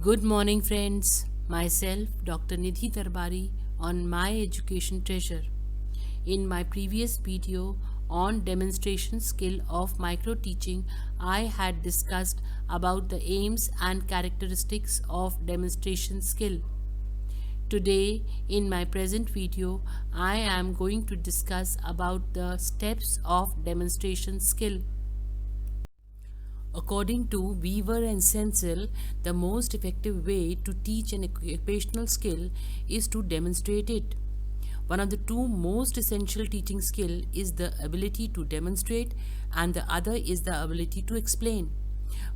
Good morning, friends. Myself, Dr. Nidhi Darbari, on My Education Treasure. In my previous video on demonstration skill of micro teaching, I had discussed about the aims and characteristics of demonstration skill. Today, in my present video, I am going to discuss about the steps of demonstration skill. According to Weaver and Sensel, the most effective way to teach an occupational skill is to demonstrate it. One of the two most essential teaching skill is the ability to demonstrate, and the other is the ability to explain.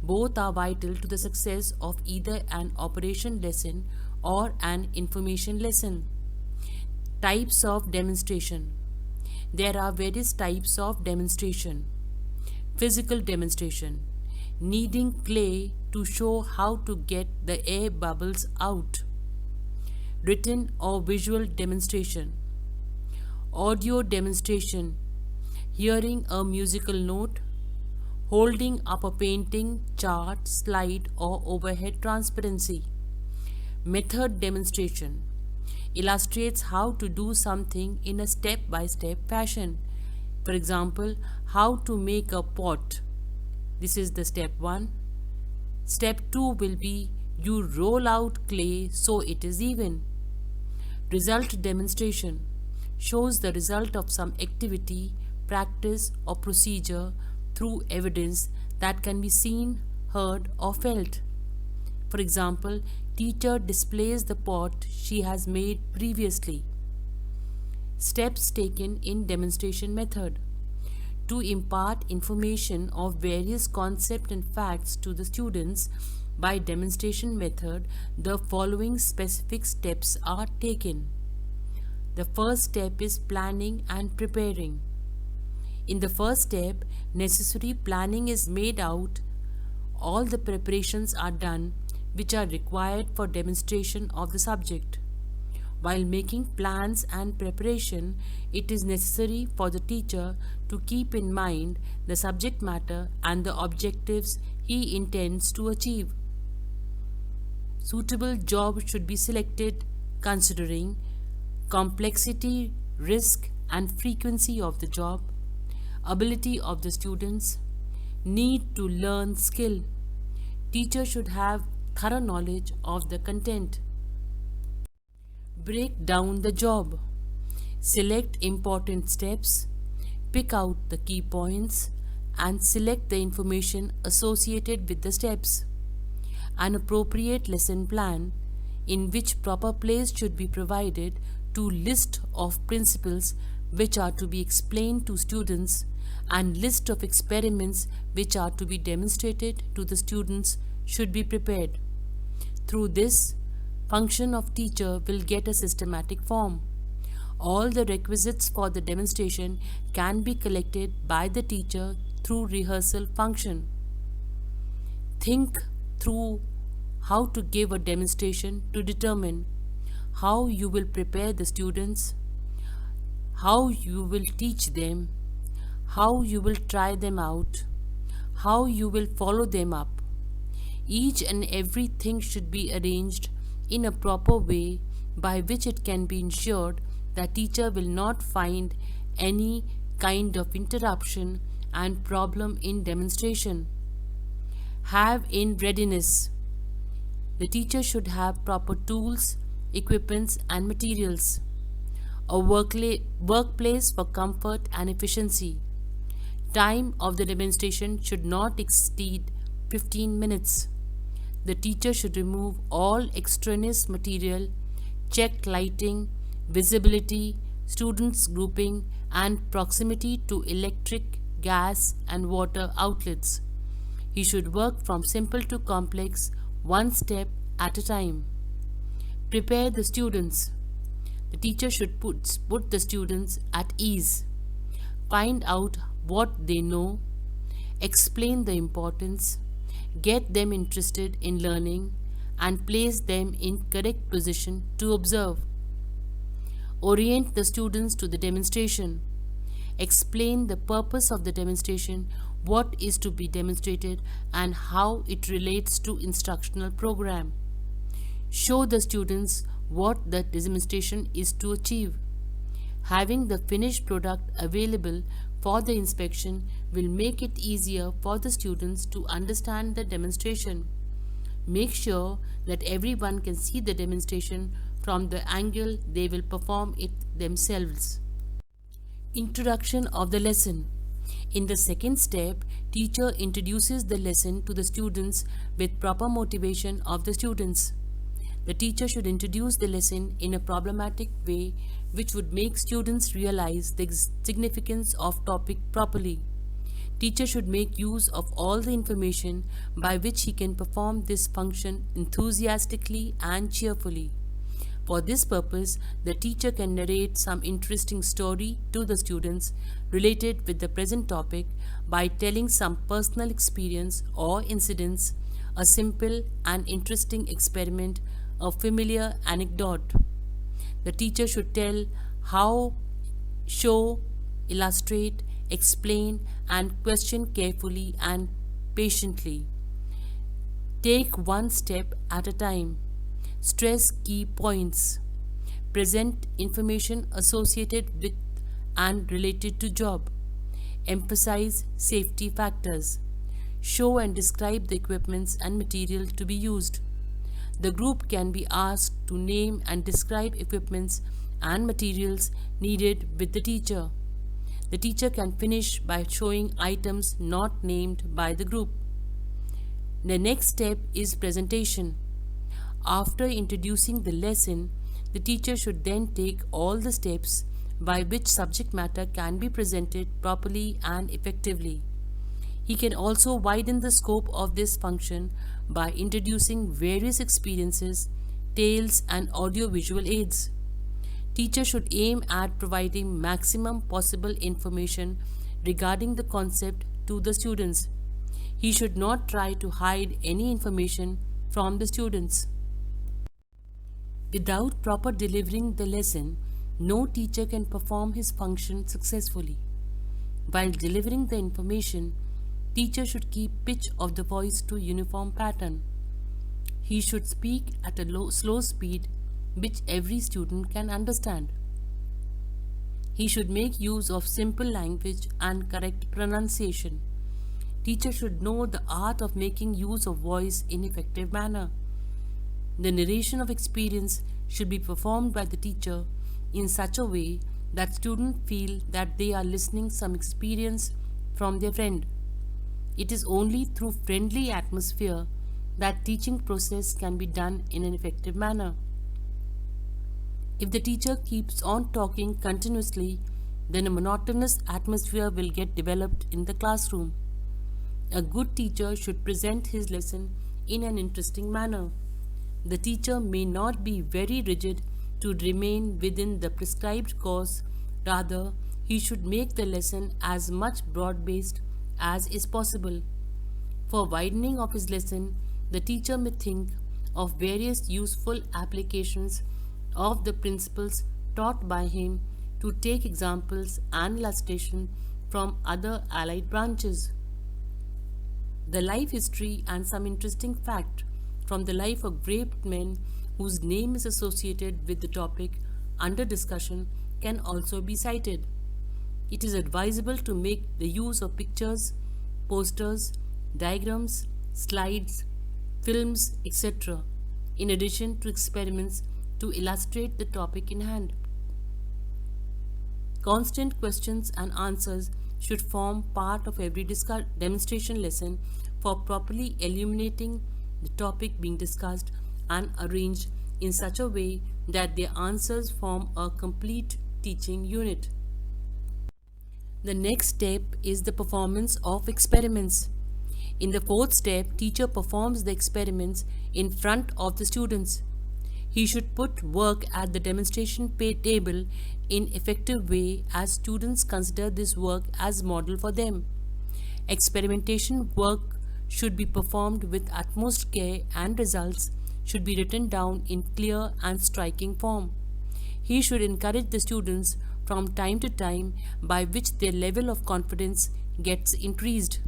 Both are vital to the success of either an operation lesson or an information lesson. Types of demonstration. There are various types of demonstration. Physical demonstration, kneading clay to show how to get the air bubbles out. Written or visual demonstration. Audio demonstration, hearing a musical note, holding up a painting, chart, slide or overhead transparency. Method demonstration, illustrates how to do something in a step-by-step fashion. For example, how to make a pot. This is the step 1. Step 2 will be you roll out clay so it is even. Result demonstration shows the result of some activity, practice or procedure through evidence that can be seen, heard or felt. For example, teacher displays the pot she has made previously. Steps taken in demonstration method. To impart information of various concepts and facts to the students by demonstration method, the following specific steps are taken. The first step is planning and preparing. In the first step, necessary planning is made out. All the preparations are done which are required for demonstration of the subject. While making plans and preparation, it is necessary for the teacher to keep in mind the subject matter and the objectives he intends to achieve. Suitable job should be selected considering complexity, risk and frequency of the job, ability of the students, need to learn skill. Teacher should have thorough knowledge of the content. Break down the job. Select important steps, pick out the key points and select the information associated with the steps. An appropriate lesson plan in which proper place should be provided to list of principles which are to be explained to students and list of experiments which are to be demonstrated to the students should be prepared. Through this, function of teacher will get a systematic form. All the requisites for the demonstration can be collected by the teacher through rehearsal function. Think through how to give a demonstration to determine how you will prepare the students, how you will teach them, how you will try them out, how you will follow them up. Each and everything should be arranged in a proper way by which it can be ensured that teacher will not find any kind of interruption and problem in demonstration. Have in readiness. The teacher should have proper tools, equipments and materials. A workplace for comfort and efficiency. Time of the demonstration should not exceed 15 minutes. The teacher should remove all extraneous material, check lighting, visibility, students grouping and proximity to electric, gas and water outlets. He should work from simple to complex, one step at a time. Prepare the students. The teacher should put the students at ease. Find out what they know, explain the importance, get them interested in learning and place them in correct position to observe. Orient the students to the demonstration. Explain the purpose of the demonstration, what is to be demonstrated and how it relates to instructional program. Show the students what the demonstration is to achieve. Having the finished product available for the inspection will make it easier for the students to understand the demonstration. Make sure that everyone can see the demonstration from the angle they will perform it themselves. Introduction of the lesson. In the second step, teacher introduces the lesson to the students with proper motivation of the students. The teacher should introduce the lesson in a problematic way which would make students realize the significance of topic properly. Teacher should make use of all the information by which he can perform this function enthusiastically and cheerfully. For this purpose, the teacher can narrate some interesting story to the students related with the present topic by telling some personal experience or incidents, a simple and interesting experiment, a familiar anecdote. The teacher should tell how, show, illustrate, explain, and question carefully and patiently. Take one step at a time. Stress key points. Present information associated with and related to job. Emphasize safety factors. Show and describe the equipments and material to be used. The group can be asked to name and describe equipments and materials needed with the teacher. The teacher can finish by showing items not named by the group. The next step is presentation. After introducing the lesson, the teacher should then take all the steps by which subject matter can be presented properly and effectively. He can also widen the scope of this function by introducing various experiences, tales, and audio-visual aids. Teacher should aim at providing maximum possible information regarding the concept to the students. He should not try to hide any information from the students. Without proper delivering the lesson, no teacher can perform his function successfully. While delivering the information, teacher should keep pitch of the voice to uniform pattern. He should speak at a slow speed which every student can understand. He should make use of simple language and correct pronunciation. Teacher should know the art of making use of voice in effective manner. The narration of experience should be performed by the teacher in such a way that students feel that they are listening some experience from their friend. It is only through friendly atmosphere that teaching process can be done in an effective manner. If the teacher keeps on talking continuously, then a monotonous atmosphere will get developed in the classroom. A good teacher should present his lesson in an interesting manner. The teacher may not be very rigid to remain within the prescribed course. Rather, he should make the lesson as much broad-based as is possible. For widening of his lesson, the teacher may think of various useful applications of the principles taught by him to take examples and illustration from other allied branches. The life history and some interesting fact from the life of great men whose name is associated with the topic under discussion can also be cited. It is advisable to make the use of pictures, posters, diagrams, slides, films, etc., in addition to experiments to illustrate the topic in hand. Constant questions and answers should form part of every demonstration lesson for properly illuminating the topic being discussed and arranged in such a way that their answers form a complete teaching unit. The next step is the performance of experiments. In the fourth step, teacher performs the experiments in front of the students. He should put work at the demonstration table in effective way as students consider this work as model for them. Experimentation work should be performed with utmost care and results should be written down in clear and striking form. He should encourage the students from time to time by which their level of confidence gets increased.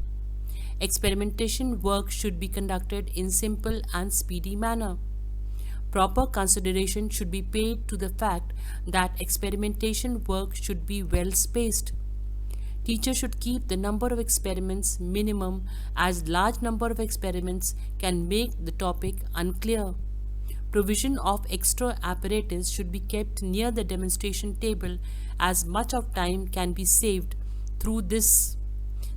Experimentation work should be conducted in simple and speedy manner. Proper consideration should be paid to the fact that experimentation work should be well spaced. Teachers should keep the number of experiments minimum, as large number of experiments can make the topic unclear. Provision of extra apparatus should be kept near the demonstration table, as much of time can be saved through this.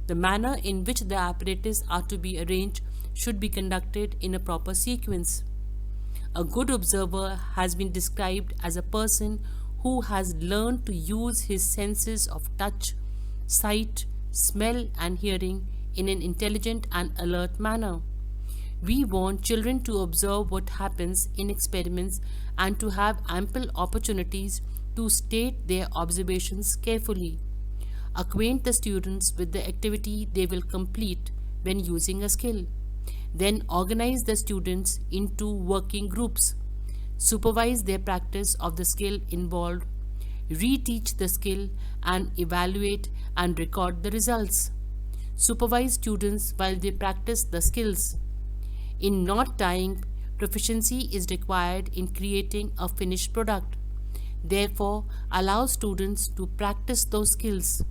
The manner in which the apparatus are to be arranged should be conducted in a proper sequence. A good observer has been described as a person who has learned to use his senses of touch, sight, smell, and hearing in an intelligent and alert manner. We want children to observe what happens in experiments and to have ample opportunities to state their observations carefully. Acquaint the students with the activity they will complete when using a skill. Then organize the students into working groups. Supervise their practice of the skill involved. Reteach the skill and evaluate and record the results. Supervise students while they practice the skills. In knot tying, proficiency is required in creating a finished product. Therefore, allow students to practice those skills.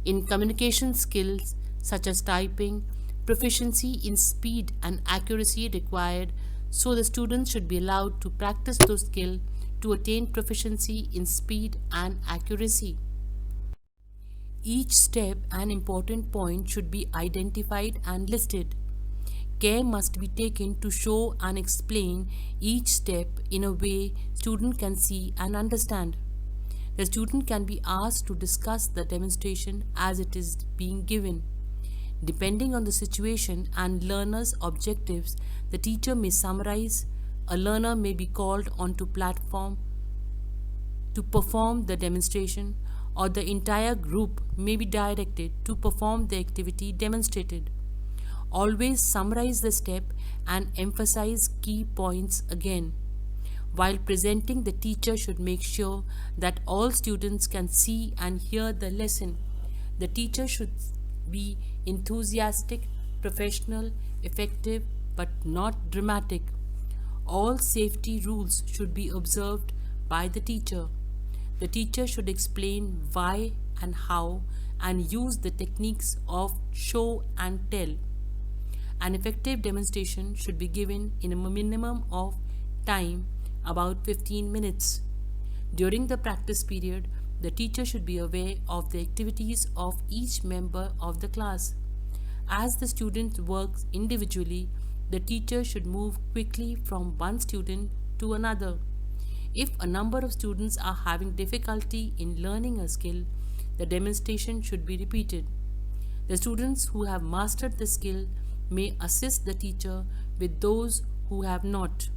In communication skills such as typing, proficiency in speed and accuracy required, so the students should be allowed to practice those skills to attain proficiency in speed and accuracy. Each step and important point should be identified and listed. Care must be taken to show and explain each step in a way student can see and understand. The student can be asked to discuss the demonstration as it is being given. Depending on the situation and learner's objectives, the teacher may summarize. A learner may be called onto platform to perform the demonstration, or the entire group may be directed to perform the activity demonstrated. Always summarize the step and emphasize key points again. While presenting, the teacher should make sure that all students can see and hear the lesson. The teacher should be enthusiastic, professional, effective, but not dramatic. All safety rules should be observed by the teacher. The teacher should explain why and how and use the techniques of show and tell. An effective demonstration should be given in a minimum of time, about 15 minutes. During the practice period, the teacher should be aware of the activities of each member of the class. As the students work individually, the teacher should move quickly from one student to another. If a number of students are having difficulty in learning a skill, the demonstration should be repeated. The students who have mastered the skill may assist the teacher with those who have not.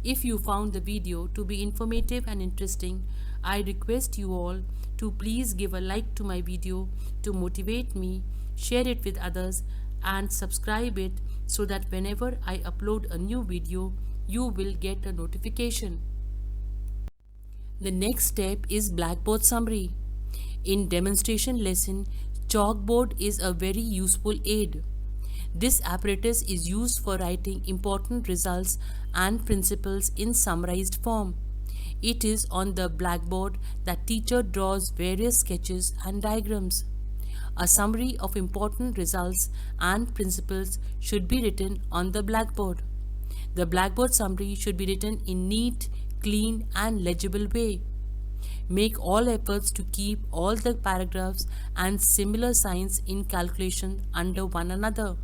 If you found the video to be informative and interesting, I request you all to please give a like to my video to motivate me, share it with others, and subscribe it so that whenever I upload a new video, you will get a notification. The next step is blackboard summary. In demonstration lesson, chalkboard is a very useful aid. This apparatus is used for writing important results and principles in summarized form. It is on the blackboard that teacher draws various sketches and diagrams. A summary of important results and principles should be written on the blackboard. The blackboard summary should be written in neat, clean, and legible way. Make all efforts to keep all the paragraphs and similar signs in calculation under one another.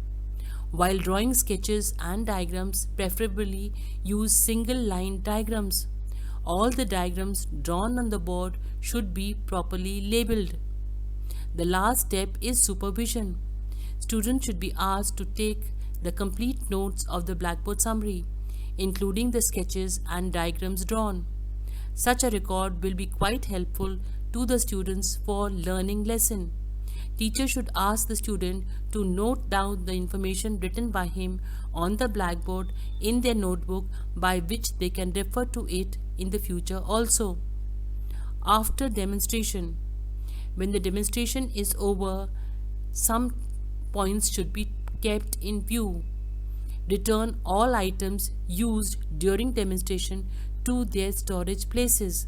While drawing sketches and diagrams, preferably use single line diagrams. All the diagrams drawn on the board should be properly labeled. The last step is supervision. Students should be asked to take the complete notes of the blackboard summary, including the sketches and diagrams drawn. Such a record will be quite helpful to the students for learning lesson. Teacher should ask the student to note down the information written by him on the blackboard in their notebook, by which they can refer to it in the future also. After demonstration, when the demonstration is over, some points should be kept in view. Return all items used during demonstration to their storage places.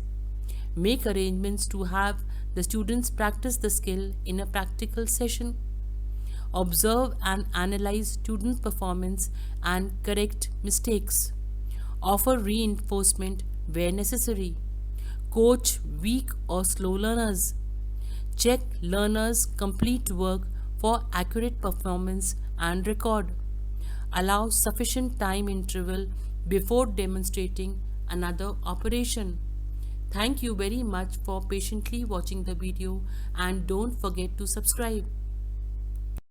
Make arrangements to have the students practice the skill in a practical session. Observe and analyze student performance and correct mistakes. Offer reinforcement where necessary. Coach weak or slow learners. Check learners' complete work for accurate performance and record. Allow sufficient time interval before demonstrating another operation. Thank you very much for patiently watching the video and don't forget to subscribe.